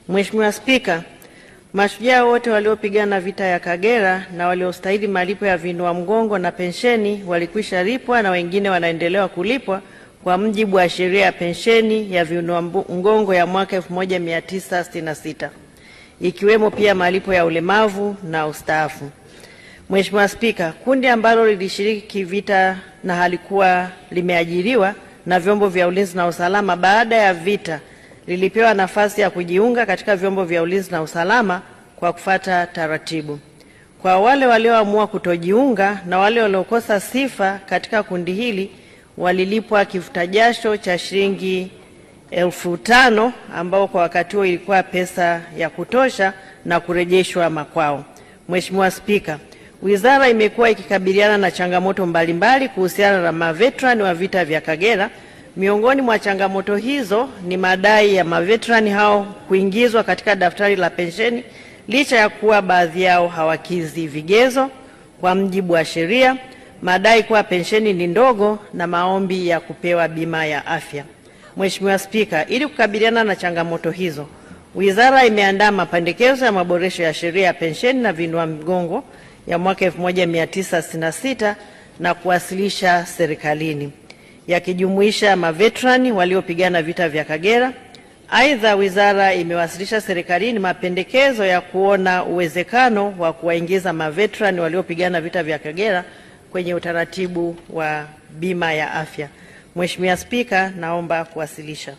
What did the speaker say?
Mheshimiwa Spika, mashujaa wote waliopigana vita ya Kagera na waliostahili malipo ya vinua mgongo na pensheni walikwisha lipwa na wengine wanaendelea kulipwa kwa mujibu wa sheria ya pensheni ya vinua mgongo ya mwaka 1966 ikiwemo pia malipo ya ulemavu na ustaafu. Mheshimiwa Spika, kundi ambalo lilishiriki vita na halikuwa limeajiriwa na vyombo vya ulinzi na usalama baada ya vita lilipewa nafasi ya kujiunga katika vyombo vya ulinzi na usalama kwa kufuata taratibu. Kwa wale walioamua kutojiunga na wale waliokosa sifa katika kundi hili walilipwa kifuta jasho cha shilingi 5,000 ambao kwa wakati huo ilikuwa pesa ya kutosha na kurejeshwa makwao. Mheshimiwa Spika, Wizara imekuwa ikikabiliana na changamoto mbalimbali kuhusiana na maveterani wa vita vya Kagera. Miongoni mwa changamoto hizo ni madai ya maveterani hao kuingizwa katika daftari la pensheni licha ya kuwa baadhi yao hawakidhi vigezo kwa mujibu wa sheria, madai kuwa pensheni ni ndogo na maombi ya kupewa bima ya afya. Mheshimiwa Spika, ili kukabiliana na changamoto hizo, Wizara imeandaa mapendekezo ya maboresho ya sheria ya pensheni na vinua mgongo ya mwaka 1966 na kuwasilisha serikalini, yakijumuisha maveterani waliopigana vita vya Kagera. Aidha, Wizara imewasilisha serikalini mapendekezo ya kuona uwezekano wa kuwaingiza maveterani waliopigana vita vya Kagera kwenye utaratibu wa bima ya afya. Mheshimiwa Spika, naomba kuwasilisha.